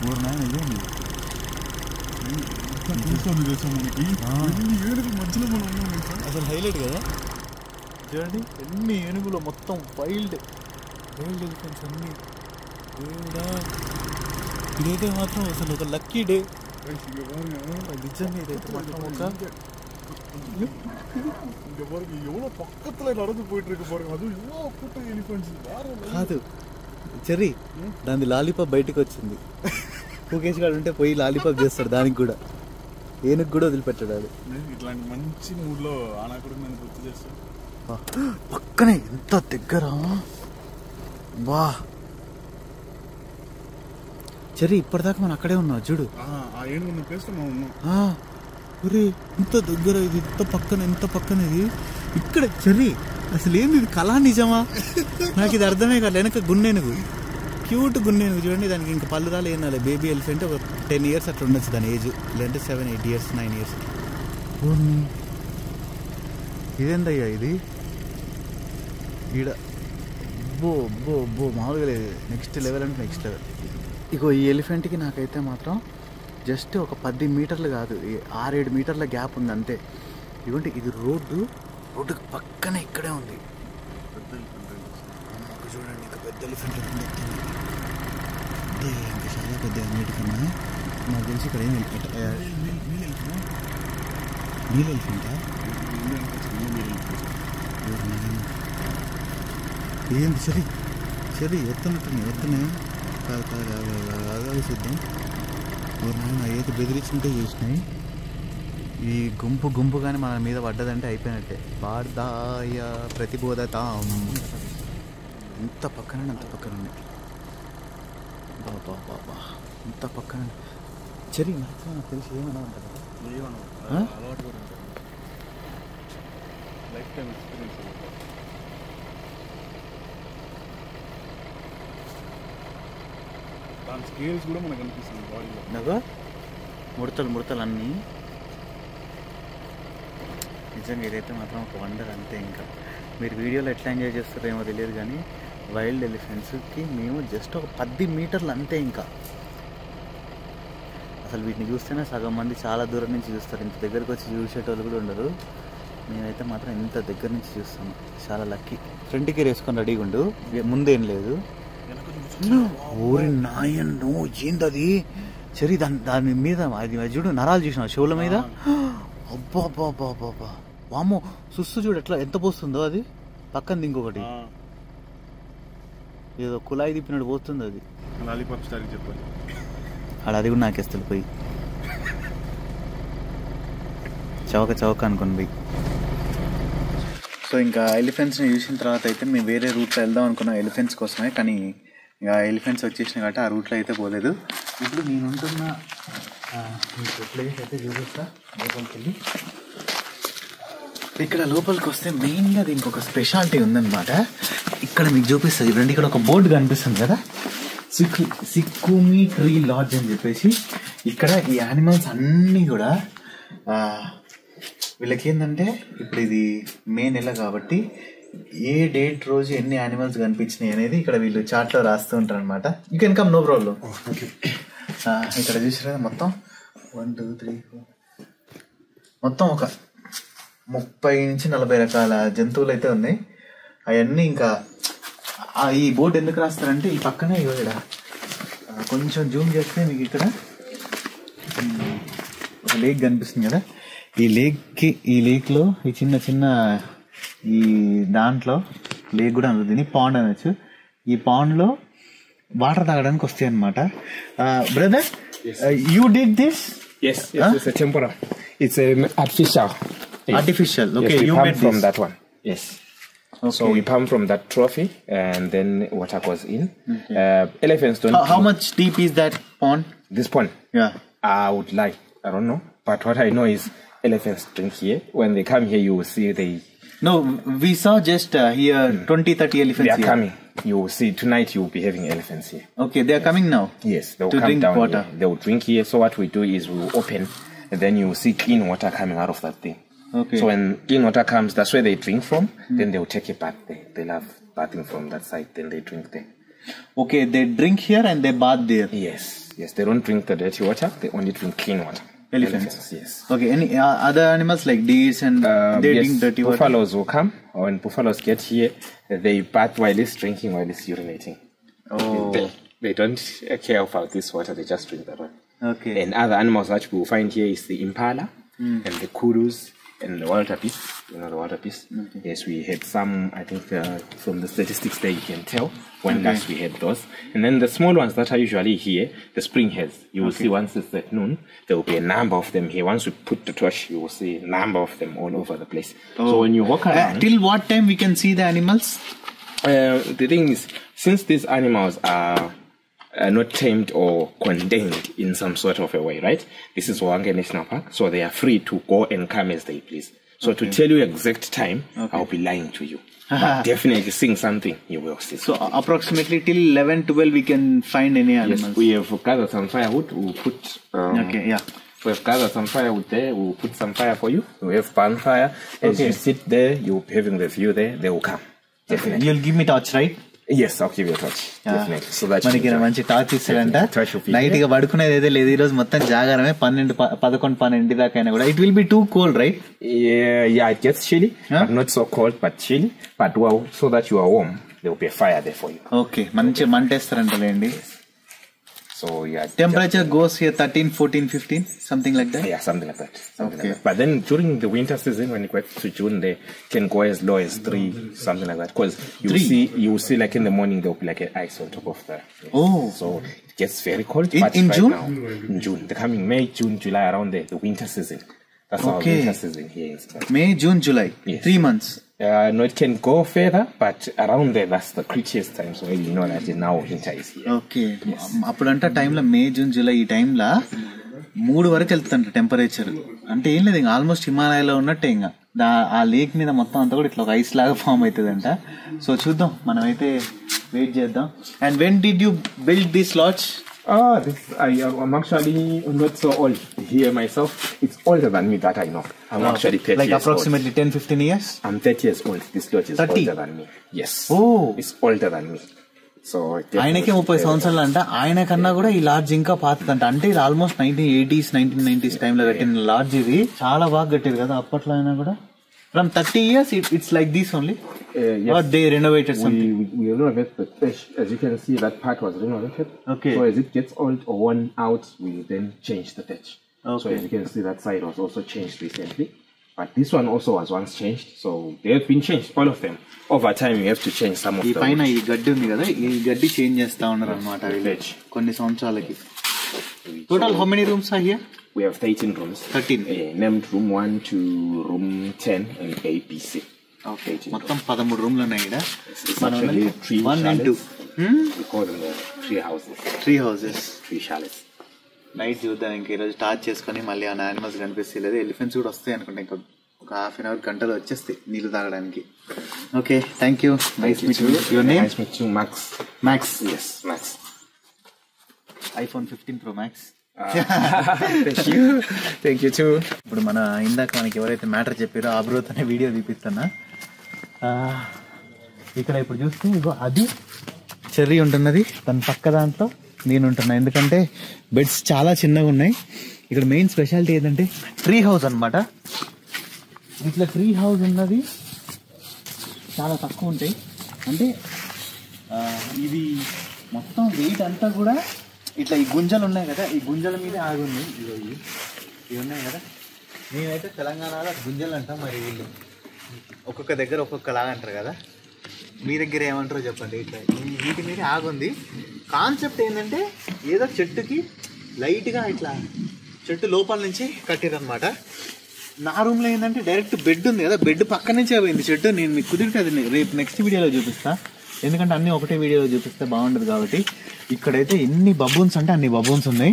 ఊరు నాయన ఇదేంది మధ్యలో మనం ఉన్నాం అసలు హైలైట్ కదా. చూడండి ఎన్ని ఏనుగులు, మొత్తం వైల్డ్ ఎలిఫెంట్స్ అన్నీ. ఇదైతే మాత్రం అసలు ఒక లక్కీ డే నిజంగా. ఇదైతే మాత్రం ఒక எவ்வளோ பக்கத்துல நடந்து போயிட்டு இருக்கு பாருங்க, அது எவ்வளோ கூட்டம் எலிஃபென்ட்ஸ் కాదు చెర్రీ. దాని లాలీపాప్ బయటకు వచ్చింది. ముఖేష్ గారు ఉంటే పోయి లాలీపాప్ చేస్తాడు, దానికి కూడా ఏనుగు కూడా వదిలిపెట్టాడు. అది ఇట్లాంటి మంచి మూడ్లో ఆనా కూడా నేను గుర్తు చేస్తాను. పక్కనే ఎంత దగ్గర. వా చెర్రీ ఇప్పటిదాకా మనం అక్కడే ఉన్నాం చూడు. ఆ ఏనుగు ప్లేస్ లో మనం ఉన్నాం. ఒరే ఇంత దగ్గర, ఇది ఇంత పక్కన ఇది ఇక్కడ. చెర్రీ అసలు ఏంది ఇది, కళా నిజమా? నాకు ఇది అర్థమే కాదు. వెనక గున్నేనుగు, క్యూట్ గున్నేనుగు చూడండి. దానికి ఇంకా పళ్ళు రాలు ఏం రాలేదు. బేబీ ఎలిఫెంట్ ఒక 10 years అట్లా ఉండొచ్చు దాని ఏజ్, లేదంటే 7-8 years 9 years. ఇదేందయ్యా ఇది ఈడ? మామూలుగా లేదు. నెక్స్ట్ లెవెల్ అంటే నెక్స్ట్ లెవెల్. ఇగో ఈ ఎలిఫెంట్కి నాకైతే మాత్రం జస్ట్ ఒక 10 మీటర్లు కాదు, 6-7 మీటర్ల గ్యాప్ ఉంది అంతే. ఇవ్వండి ఇది రోడ్డుకి పక్కనే ఇక్కడే ఉంది. అమ్మకు చూడండి ఇంకా పెద్ద ఎలిఫెంట్ అంటే ఇంకా చాలా పెద్ద అన్నిటికన్నా. నాకు తెలిసి ఇక్కడ ఏం నీళ్ళు ఎలిఫెంటా ఏంది? సరే ఎత్తున్నాయి కాదు చూద్దాం. నాయన అయితే బెదిరించుంటే చేసినాయి. ఈ గుంపు కానీ మన మీద పడ్డదంటే అయిపోయినట్టే. బార్దాయ ప్రతిబోధతాం. ఎంత పక్కన అంత పక్కన ఉన్నాయి. బాబా ఎంత పక్కన. సరే మాత్రం నాకు తెలిసి ఏమన్నా ఉంటుంది కదా, అలవాటు కూడా ఉంటుంది. Life time experience. దాని స్కేల్స్ కూడా మనకు అనిపిస్తుంది బాడీలో. ముడతలు అన్నీ. నిజంగా ఇదైతే మాత్రం ఒక వండర్ అంతే. ఇంకా మీరు వీడియోలో ఎట్లా ఎంజాయ్ చేస్తారో ఏమో తెలియదు కానీ వైల్డ్ ఎలిఫెంట్స్కి మేము జస్ట్ ఒక 10 మీటర్లు అంతే. ఇంకా అసలు వీటిని చూస్తేనే సగం మంది చాలా దూరం నుంచి చూస్తారు, ఇంత దగ్గరకు వచ్చి చూసేటోళ్ళు కూడా ఉండరు. మేమైతే మాత్రం ఇంత దగ్గర నుంచి చూస్తాము, చాలా లక్కీ. ఫ్రంట్కి వేసుకొని రెడీగా ఉండు, ముందేం లేదు. ఓరి నాయన్నో ఏందది సరే, దాని మీద అది చూడు నరాలు చూసినా చెవుల మీద. అబ్బా అబ్బా అబ్బా అబ్బా అబ్బా వామో, సుస్సు చూడు ఎట్లా ఎంత పోస్తుందో. అది పక్కన ఇంకొకటి ఏదో కుళాయి తిప్పినట్టు పోతుంది అది. చెప్పాలి ఆడ అది కూడా నాకేస్తుంది పోయి చౌక చౌక అనుకుని పోయి. సో ఇంకా ఎలిఫెంట్స్ని చూసిన తర్వాత అయితే మేము వేరే రూట్లో వెళ్దాం అనుకున్నాం ఎలిఫెంట్స్ కోసమే, కానీ ఇక ఎలిఫెంట్స్ వచ్చేసినాయి కాబట్టి ఆ రూట్లో అయితే పోలేదు. ఇప్పుడు నేను ఉంటున్న ప్లేస్ అయితే చూపిస్తా లోపలికి వెళ్ళి. ఇక్కడ లోపలికి వస్తే మెయిన్గా దీనికి ఒక స్పెషాలిటీ ఉందన్నమాట. ఇక్కడ మీకు చూపిస్తుంది చూడండి, ఇక్కడ ఒక బోర్డు కనిపిస్తుంది కదా, సిక్కుమి ట్రీ లాడ్జ్ అని చెప్పేసి. ఇక్కడ ఈ యానిమల్స్ అన్నీ కూడా వీళ్ళకి ఏంటంటే ఇప్పుడు ఇది మే నెల కాబట్టి ఏ డేట్ రోజు ఎన్ని యానిమల్స్ కనిపించినాయి అనేది ఇక్కడ వీళ్ళు చార్ట్లో రాస్తూ ఉంటారు అనమాట. You can come, no problem. ఇక్కడ చూసారా మొత్తం 1 2 3 4 మొత్తం ఒక 30 నుంచి 40 రకాల జంతువులు అయితే ఉన్నాయి. అవన్నీ ఇంకా ఈ బోర్డు ఎందుకు రాస్తారంటే ఈ పక్కనే ఇక్కడ కొంచెం జూమ్ చేస్తే మీకు ఇక్కడ ఒక లేక్ కనిపిస్తుంది కదా, ఈ లేక్లో ఈ చిన్న చిన్న ఈ దాంట్లో లేక్ కూడా అందుతుంది, దీన్ని పాండ్ అనొచ్చు. ఈ పాండ్లో వాటర్ తాగడానికి వస్తాయి అనమాట. Brother, you did this? Yes, it's a tempura. It's a artificial. Artificial. Okay, yes, you made from this. that one. Yes. Okay. So we pump from that trophy, and then water goes in. Okay. Elephants don't. How much deep is that pond? This pond? Yeah. I would lie. I don't know. But what I know is elephants drink here. When they come here, you will see they. No, we saw just here 20-30 elephants. They are here. coming. You will see tonight. You will be having elephants here. Okay, they are coming now. Yes, they will to come drink down water. here. They will drink here. So what we do is we will open, and then you will see clean water coming out of that thing. Okay. So when clean water comes, that's where they drink from. Then they will take a bath there. They love bathing from that side. Then they drink there. Okay, they drink here and they bath there. Yes, yes. They don't drink the dirty water. They only drink clean water. Elephants. Yes. Okay, any other animals like deers and they yes, drink dirty water? Buffaloes will come. When buffaloes get here, they bath while it's drinking, while it's urinating. Oh. They don't care about this water. They just drink that one. Okay. And other animals that we will find here is the impala and the kudus and the wildebeest. You know the wildebeest? Okay. Yes, we had some. I think from the statistics there you can tell when last we had those. And then the small ones that are usually here, the springheads. You will see once it's at noon, there will be a number of them here. Once we put the torch, you will see a number of them all over the place. Oh. So when you walk around, till what time we can see the animals? The thing is, since these animals are not tamed or contained in some sort of a way, right? This is Hwange National Park, so they are free to go and come as they please. So to tell you exact time, I'll be lying to you. But definitely seeing something, you will see. So approximately till 11-12 we can find any animals? Yes, we have gathered some firewood. We'll put... okay, yeah. We have gathered some firewood there. We'll put some fire for you. We have bonfire. As you sit there, you'll be having the view there. They will come. Definitely. You'll give me torch, right? Yes, I'll give you a torch. Definitely. So that మనకి మంచి టార్చ్ ఇస్తాడంట. నైట్ గా పడుకునేది అయితే లేదు, ఈ రోజు మొత్తం జాగారమే. 11-12 దాకా అయినా కూడా. It will be too cold, right? Yeah, it gets chilly, but not so cold, but chilly. But well, so that you are warm, there will be a fire there for you. Okay, మంచి మంటేస్తారంట లేండి. So yeah, temperature goes here 13, 14, 15, something like that. Yeah, something like that. Like that. But then during the winter season, when you get to June, they can go as low as 3, something like that. Because you will see like in the morning there will be like an ice on top of that. Oh, so it gets very cold. In June? Now, in June, the coming May, June, July, around there, the winter season. That's our winter season here in Spain. May, June, July. Yes. 3 months. No, it can go further, but around there, that's the critical time. So you know that now winter is here. Okay. అప్పుడంట టైంలో మే జూన్ జూలై ఈ టైంలో 3 వరకు వెళ్తుందంట టెంపరేచర్. అంటే ఏం లేదు, ఇంకా ఆల్మోస్ట్ హిమాలయాలో ఉన్నట్టే. ఇంకా ఆ లేక్ మీద మొత్తం అంతా కూడా ఇట్లా ఒక ఐస్ లాగా ఫామ్ అవుతుందంట. సో చూద్దాం, మనమైతే వెయిట్ చేద్దాం. And when did you build this lodge? I'm actually not so old here myself. It's older than me that I know. I'm actually 30 like years approximately old. 10-15 years. I'm 30 years old. This lodge is 30? older than me. Yes. Oh. It's older than me. So ఆయనకే 30 సంవత్సరాలు అంట. ఆయన కన్నా కూడా ఈ లాడ్జ్ ఇంకా పాతదంట. అంటే ఇది ఆల్మోస్ట్ 1980s 1990s టైంలో కట్టిన లాడ్జ్. ఇది చాలా బాగా కట్టారు కదా అప్పట్లో. అయినా కూడా from 30 years it's like this only. Yes. Or they renovated something. We renovated the fish. As you can see, that part was renovated. Okay. So as it gets old or worn out, we then change the pitch. Okay. So as you can see, that side was also changed recently. But this one also was once changed. So they have been changed, all of them. Over time, you have to change some of ఈ them. పైన ఈ గడ్డి ఉంది కదా, ఈ గడ్డి చేంజ్ చేస్తా ఉన్నారు అనమాట Village. కొన్ని సంవత్సరాలకి. Total how many rooms are here? We have 13 rooms. 13. Named room 1 to room 10 and A, B, C. Okay, మొత్తం 13 రూమ్లు ఉన్నాయి ఇక్కడ. It's actually 3 1 and 2. We call them the 3 houses. 3 houses. 3 chalets. Night చూద్దాం. ఇంకా ఈరోజు స్టార్ట్ చేసుకుని మళ్ళీ ఆ యానిమల్స్ కనిపిస్తాయి, లేదా ఎలిఫెంట్స్ కూడా వస్తాయి అనుకుంటా. ఇంకా ఒక హాఫ్ అన్ అవర్ గంటలో వచ్చేస్తాయి నీళ్ళు తాగడానికి. Okay, thank you. Nice meeting. Your name? Nice meeting you, Max. Max. Yes, Max. iPhone 15 Pro Max. Thank you. Thank you too. ఇప్పుడు మన ఇందాక మనకి ఎవరైతే మ్యాటర్ చెప్పారో ఆ బ్రోత్ అనే వీడియో తీపిస్తున్నా. ఇక్కడ ఇప్పుడు చూస్తే ఇగో అది చెర్రీ ఉంటున్నది, దాని పక్క దాంట్లో నేను ఉంటున్నా. ఎందుకంటే బెడ్స్ చాలా చిన్నగా ఉన్నాయి. ఇక్కడ మెయిన్ స్పెషాలిటీ ఏంటంటే ట్రీ హౌస్ అనమాట. ఇట్లా ట్రీ హౌస్ ఉన్నది చాలా తక్కువ ఉంటాయి. అంటే ఇది మొత్తం వెయిట్ అంతా కూడా ఇట్లా ఈ గుంజలు ఉన్నాయి కదా, ఈ గుంజల మీదే ఆగుంది. ఇవి ఉన్నాయి కదా, మేమైతే తెలంగాణలో గుంజలు అంటాం. మరి వీళ్ళు ఒక్కొక్క దగ్గర ఒక్కొక్కలాగా అంటారు కదా, మీ దగ్గర ఏమంటారో చెప్పండి. ఇట్లా వీటి మీద ఆగుంది. కాన్సెప్ట్ ఏంటంటే ఏదో చెట్టుకి లైట్గా ఇట్లా చెట్టు లోపల నుంచి కట్టిరనమాట. నా రూమ్లో ఏంటంటే డైరెక్ట్ బెడ్ ఉంది కదా, బెడ్ పక్క నుంచే పోయింది చెట్టు. నేను మీకు కుదిరితే అది రేపు నెక్స్ట్ వీడియోలో చూపిస్తా. ఎందుకంటే అన్నీ ఒకటే వీడియోలో చూపిస్తే బాగుండదు కాబట్టి. ఇక్కడైతే ఎన్ని బబూన్స్ అంటే అన్ని బబూన్స్ ఉన్నాయి.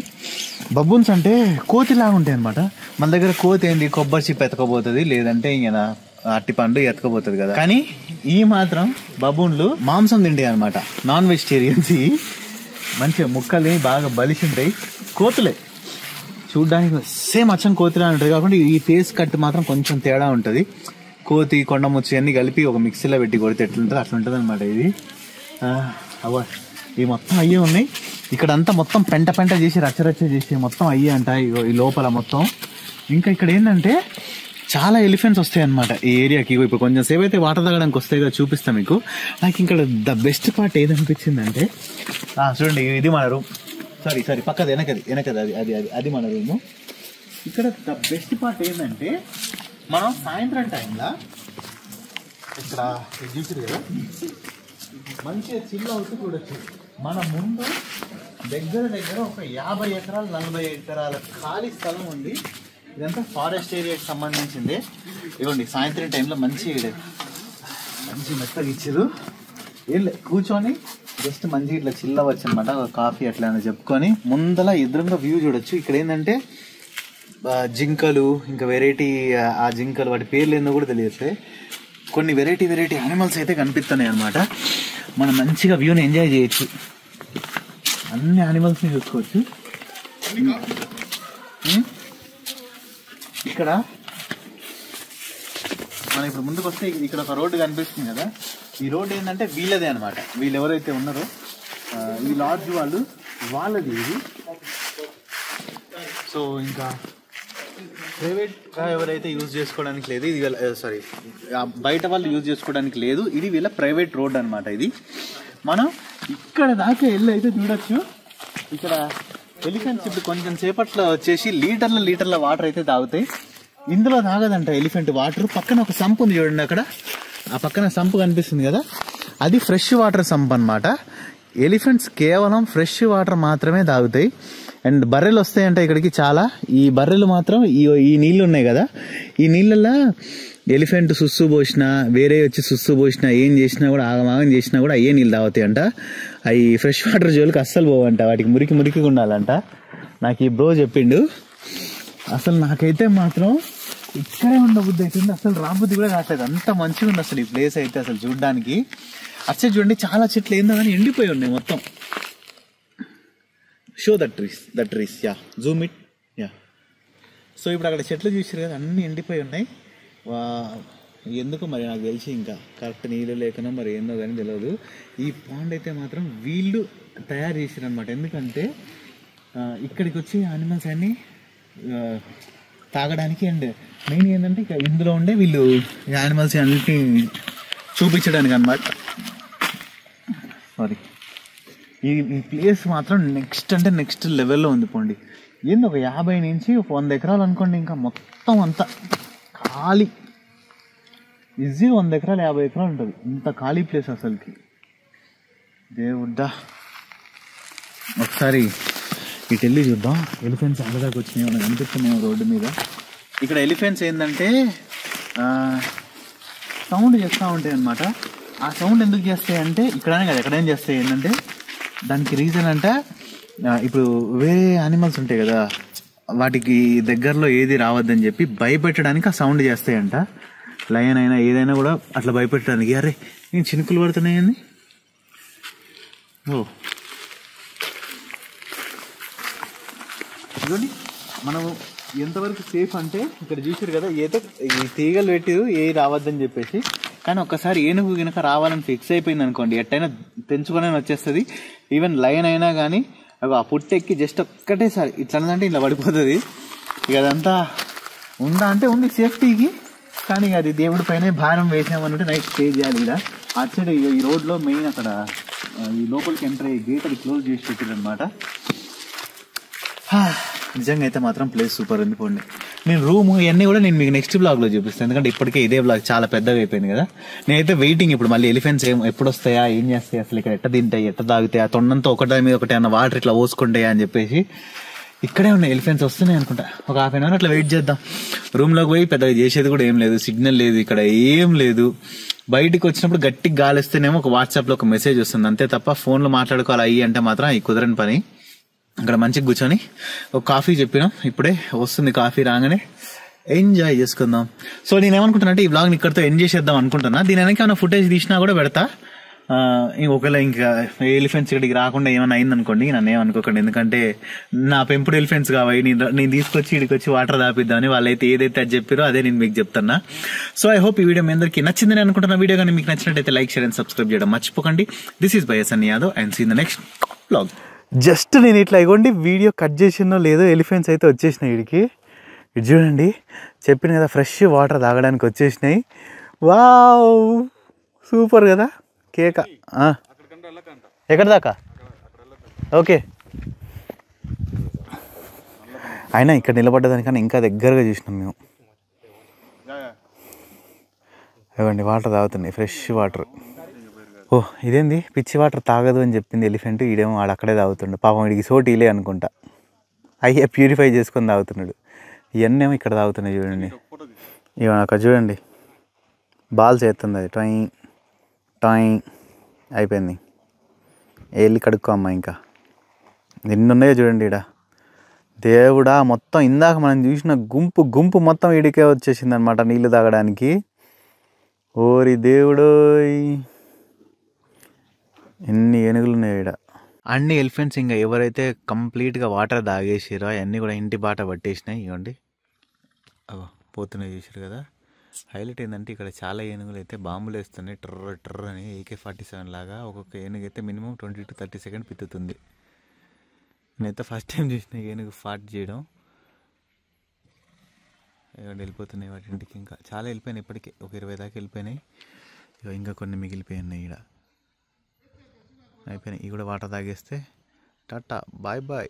బబూన్స్ అంటే కోతిలాగా ఉంటాయి అనమాట. మన దగ్గర కోతి ఏంటి, కొబ్బరి చిప్ ఎతకపోతుంది, లేదంటే ఇంకా అట్టిపండు ఎతకపోతుంది కదా. కానీ ఈ మాత్రం బబూన్లు మాంసం తింటాయి అనమాట. Non vegetarians. మంచిగా ముక్కలు బాగా బలిసి ఉంటాయి. కోతులే చూడ్డానికి సేమ్ అచ్చం కోతిలా ఉంటుంది, కాకుండా ఈ ఫేస్ కట్ మాత్రం కొంచెం తేడా ఉంటుంది. కోతి, కొండముచ్చి అన్ని కలిపి ఒక మిక్సీలో పెట్టి కొడితే ఎట్లుంటుంది అట్లా ఉంటుంది అనమాట. ఇది ఇవి మొత్తం అయ్యే ఉన్నాయి. ఇక్కడ అంతా మొత్తం పెంట పెంట చేసి రచ్చరచ్చ చేసి మొత్తం అయ్యే అంట ఈ లోపల మొత్తం. ఇంకా ఇక్కడ ఏంటంటే చాలా ఎలిఫెంట్స్ వస్తాయి అనమాట ఈ ఏరియాకి. ఇప్పుడు కొంచెం సేపు అయితే వాటర్ తాగడానికి వస్తాయి కదా, చూపిస్తాం మీకు. నాకు ఇక్కడ ద బెస్ట్ పార్ట్ ఏదనిపించిందంటే, చూడండి ఇది మన రూమ్. సారీ పక్కది వెనకది అది మన రూము. ఇక్కడ ద బెస్ట్ పార్ట్ ఏంటంటే, మనం సాయంత్రం టైంలో ఇక్కడ చూసారు కదా, మంచిగా చిల్ అవుతూ చూడొచ్చు. మన ముందు దగ్గర ఒక 50 ఎకరాలు 40 ఎకరాల ఖాళీ స్థలం ఉంది. ఇదంతా ఫారెస్ట్ ఏరియాకి సంబంధించింది. ఇవ్వండి సాయంత్రం టైంలో మంచి మెత్తగా ఇచ్చారు. ఏం లేదు, కూర్చొని జస్ట్ మంచిగా ఇట్లా చిల్ అవ్వచ్చు అనమాట. కాఫీ అట్లా అని చెప్పుకొని ముందల ఎదురుగా వ్యూ చూడొచ్చు. ఇక్కడ ఏంటంటే జింకలు, ఇంకా వెరైటీ ఆ జింకలు, వాటి పేర్లు ఏందో కూడా తెలియట్లే. కొన్ని వెరైటీ యానిమల్స్ అయితే కనిపిస్తున్నాయి అనమాట. మనం మంచిగా వ్యూని ఎంజాయ్ చేయొచ్చు, అన్ని యానిమల్స్ని చూసుకోవచ్చు. ఇక్కడ మనం ఇప్పుడు ముందుకు వస్తే ఇక్కడ ఒక రోడ్డు కనిపిస్తుంది కదా, ఈ రోడ్డు ఏంటంటే వీళ్ళదే అనమాట. వీళ్ళు ఎవరైతే ఉన్నారో ఈ లాడ్జ్ వాళ్ళది ఇది. సో ఇంకా ప్రైవేట్గా ఎవరైతే యూజ్ చేసుకోవడానికి లేదు, ఇది బయట వాళ్ళు యూజ్ చేసుకోవడానికి లేదు. ఇది వీళ్ళ ప్రైవేట్ రోడ్ అనమాట. ఇది మనం ఇక్కడ దాకా వెళ్ళి అయితే చూడొచ్చు. ఇక్కడ ఎలిఫెంట్స్ ఇప్పుడు కొంచెం సేపట్లో వచ్చేసి లీటర్ల వాటర్ అయితే తాగుతాయి. ఇందులో తాగదంట ఎలిఫెంట్ వాటర్. పక్కన ఒక సంప్ ఉంది చూడండి, అక్కడ ఆ పక్కన సంప్ కనిపిస్తుంది కదా, అది ఫ్రెష్ వాటర్ సంప్ అనమాట. ఎలిఫెంట్స్ కేవలం ఫ్రెష్ వాటర్ మాత్రమే తాగుతాయి. అండ్ బర్రెలు వస్తాయంట ఇక్కడికి చాలా. ఈ బర్రెలు మాత్రం ఈ నీళ్ళు ఉన్నాయి కదా, ఈ నీళ్ళల్లో ఎలిఫెంట్ సుస్సు పోసినా, వేరే వచ్చి సుస్సు పోసినా, ఏం చేసినా కూడా ఆగమాగం చేసినా కూడా అయ్యే నీళ్ళు తాగుతాయి అంట. అవి ఫ్రెష్ వాటర్ జోలికి అస్సలు పోవంట, వాటికి మురికి ఉండాలంట. నాకు ఈ బ్రో చెప్పిండు. అసలు నాకైతే మాత్రం ఇక్కడే ఉండబుద్ధి అవుతుంది, అసలు రాబుద్ధి కూడా కావట్లేదు. అంత మంచిగా ఉంది అసలు ఈ ప్లేస్ అయితే. అసలు చూడడానికి అచ్చే చూడండి, చాలా చెట్లు ఏందో కానీ ఎండిపోయి ఉన్నాయి మొత్తం. Show the trees yeah Zoom it yeah. So ఇప్పుడు అక్కడ చెట్లు చూసారు కదా, అన్నీ ఎండిపోయి ఉన్నాయి. ఎందుకో మరి నాకు తెలిసి ఇంకా కరెక్ట్ నీళ్ళు లేకనో మరి ఏందో కానీ తెలియదు. ఈ పాండ్ అయితే మాత్రం వీళ్ళు తయారు చేసారు అనమాట. ఎందుకంటే ఇక్కడికి వచ్చి యానిమల్స్ అన్నీ తాగడానికి అండ్ మెయిన్ ఏంటంటే ఇక ఇందులో ఉండే వీళ్ళు యానిమల్స్ అన్నిటిని చూపించడానికి అనమాట. సారీ, ఈ ప్లేస్ మాత్రం నెక్స్ట్ లెవెల్లో ఉంది. పోండి ఏంది ఒక 50 నుంచి 100 ఎకరాలు అనుకోండి. ఇంకా మొత్తం అంతా ఖాళీ, ఈజీ 100 ఎకరాలు 50 ఎకరాలు ఉంటుంది. ఇంత ఖాళీ ప్లేస్ అసలుకి. దేవుడ్డా, ఒకసారి ఇటు వెళ్ళి చూద్దాం. ఎలిఫెంట్స్ అక్కదాకా వచ్చినాయి, మనకు అనిపిస్తున్నాయి రోడ్డు మీద. ఇక్కడ ఎలిఫెంట్స్ ఏంటంటే సౌండ్ చేస్తూ ఉంటాయి అన్నమాట. ఆ సౌండ్ ఎందుకు చేస్తాయి అంటే ఇక్కడనే కదా ఎక్కడేం చేస్తాయి ఏంటంటే దానికి రీజన్ అంటే ఇప్పుడు వేరే యానిమల్స్ ఉంటాయి కదా, వాటికి దగ్గరలో ఏది రావద్దని చెప్పి భయపెట్టడానికి ఆ సౌండ్ చేస్తాయంట. లయన్ అయినా ఏదైనా కూడా అట్లా భయపెట్టడానికి. అరే నేను చినుకులు పడుతున్నాయండి. ఓ చూడండి, మనం ఎంతవరకు సేఫ్ అంటే ఇక్కడ చూసారు కదా, ఏదో ఈ తీగలు పెట్టిరు ఏ రావద్దని చెప్పేసి. కానీ ఒక్కసారి ఏనుగు కనుక రావాలని ఫిక్స్ అయిపోయింది అనుకోండి, ఎట్టయినా తెంచుకొని వచ్చేస్తుంది. ఈవెన్ లయన్ అయినా కానీ ఆ పుట్టెక్కి జస్ట్ ఒక్కటేసారి ఇట్లా ఇలా పడిపోతుంది. ఇక అదంతా ఉందా అంటే ఉంది సేఫ్టీకి, కానీ అది దేవుడి పైన భారం వేసామన్నట్టు నైట్ స్టే చేయాలి. ఇలా అటు సైడ్ ఈ రోడ్లో మెయిన్ అక్కడ ఈ లోపలికి ఎంటర్ అయ్యే గేట్ అది క్లోజ్ చేసి పెట్టారు అనమాట. నిజంగా అయితే మాత్రం ప్లేస్ సూపర్ ఉంది. పోండి, నేను రూమ్ ఇవన్నీ కూడా నేను మీకు నెక్స్ట్ బ్లాగ్లో చూపిస్తాను. ఎందుకంటే ఇప్పటికే ఇదే బ్లాగ్ చాలా పెద్దగా అయిపోయింది కదా. నేనైతే వెయిటింగ్ ఇప్పుడు మళ్ళీ ఎలిఫెంట్స్ ఎప్పుడు వస్తాయా, ఏం చేస్తాయి, అసలు ఇక్కడ ఎట్ట తింటాయి, ఎట్ట తాగుతాయి, ఆ తొండంతో ఒకటి మీద ఒకటి అన్న వాటర్ ఇట్లా పోసుకుంటాయా అని చెప్పేసి. ఇక్కడే ఉన్నాయి ఎలిఫెంట్స్ వస్తున్నాయి అనుకుంటా. ఒక 1/2 అవర్ అట్లా వెయిట్ చేద్దాం. రూమ్లోకి పోయి పెద్దగా చేసేది కూడా ఏం లేదు, సిగ్నల్ లేదు, ఇక్కడ ఏం లేదు. బయటికి వచ్చినప్పుడు గట్టిగా గాలి వస్తేనేమో ఒక వాట్సాప్లో ఒక మెసేజ్ వస్తుంది అంతే తప్ప ఫోన్లో మాట్లాడుకోవాలి అయ్యి అంటే మాత్రం ఈ కుదరని పని. అక్కడ మంచిగా కూర్చొని ఒక కాఫీ చెప్పినాం, ఇప్పుడే వస్తుంది కాఫీ, రాగానే ఎంజాయ్ చేసుకుందాం. సో నేనేమనుకుంటున్నా అంటే ఈ బ్లాగ్ని ఇక్కడితో ఎంజాయ్ చేద్దాం అనుకుంటున్నా. దీని వెనక ఏమైనా ఫుటేజ్ తీసినా కూడా పెడతా. ఒకవేళ ఇంకా ఎలిఫెంట్స్ ఇక్కడికి రాకుండా ఏమైనా అయిందనుకోండి నన్ను ఏమనుకోకండి. ఎందుకంటే నా పెంపుడు ఎలిఫెంట్స్ కావాలి, నేను తీసుకొచ్చి ఇక్కడికి వచ్చి వాటర్ దాపిద్దామని వాళ్ళైతే ఏదైతే అది చెప్పారో అదే నేను మీకు చెప్తున్నా. సో ఐ హోప్ ఈ వీడియో మీ అందరికీ నచ్చిందని అనుకుంటున్నా. వీడియో కానీ మీకు నచ్చినట్టయితే లైక్, షేర్ అండ్ సబ్స్క్రైబ్ చేయడం మర్చిపోకండి. This is by Sunny Yadav and see in the next blog. Just నేను ఇట్లా ఇవ్వండి వీడియో కట్ చేసినో లేదో ఎలిఫెంట్స్ అయితే వచ్చేసినాయి వీడికి. ఇది చూడండి, చెప్పిన కదా ఫ్రెష్ వాటర్ తాగడానికి వచ్చేసినాయి. వావ్ సూపర్ కదా కేక. ఎక్కడ దాకా? ఓకే, అయినా ఇక్కడ నిలబడ్డదానికన్నా ఇంకా దగ్గరగా చూసినాం మేము. ఇవ్వండి వాటర్ తాగుతున్నాయి, ఫ్రెష్ వాటర్. ఓ ఇదేంది పిచ్చి వాటర్ తాగదు అని చెప్పింది ఎలిఫెంట్, ఈడేమో ఆడక్కడే తాగుతుండు. పాపం వీడికి సోటీలే అనుకుంటా, అయ్యే ప్యూరిఫై చేసుకొని తాగుతున్నాడు. ఇవన్నీ ఏమో ఇక్కడ తాగుతున్నాయి చూడండి. ఇవన్నీ అక్కడ చూడండి బాల్స్ వేస్తుంది, అది టాయ్ టాయ్ అయిపోయింది. వెళ్ళి కడుక్కో అమ్మ. ఇంకా ఎన్నున్నాయో చూడండి ఈడ. దేవుడా, మొత్తం ఇందాక మనం చూసిన గుంపు మొత్తం ఈడికే వచ్చేసింది అనమాట నీళ్ళు తాగడానికి. ఓరి దేవుడో, ఎన్ని ఏనుగులు ఉన్నాయి ఈడ. అన్ని ఎలిఫెంట్స్ ఇంకా ఎవరైతే కంప్లీట్గా వాటర్ తాగేసారో అవన్నీ కూడా ఇంటి బాట పట్టేసినాయి. ఇవ్వండి పోతున్నాయి చూసారు కదా. హైలైట్ ఏంటంటే ఇక్కడ చాలా ఏనుగులు అయితే బాంబులు వేస్తున్నాయి, ట్రర్ అని. AK-47 లాగా ఒక్కొక్క ఏనుగు అయితే మినిమం 20 to 30 సెకండ్ పిత్తుతుంది. నేనైతే ఫస్ట్ టైం చూసిన ఏనుగు ఫాట్ చేయడం. వెళ్ళిపోతున్నాయి వాటి ఇంటికి. ఇంకా చాలా వెళ్ళిపోయినాయి, ఇప్పటికే ఒక 20 దాకా వెళ్ళిపోయినాయి. ఇంకా కొన్ని మిగిలిపోయినాయి ఈడ. అయిపోయినాయి ఇవి కూడా. వాటర్ తాగేస్తే టాటా బాయ్ బాయ్.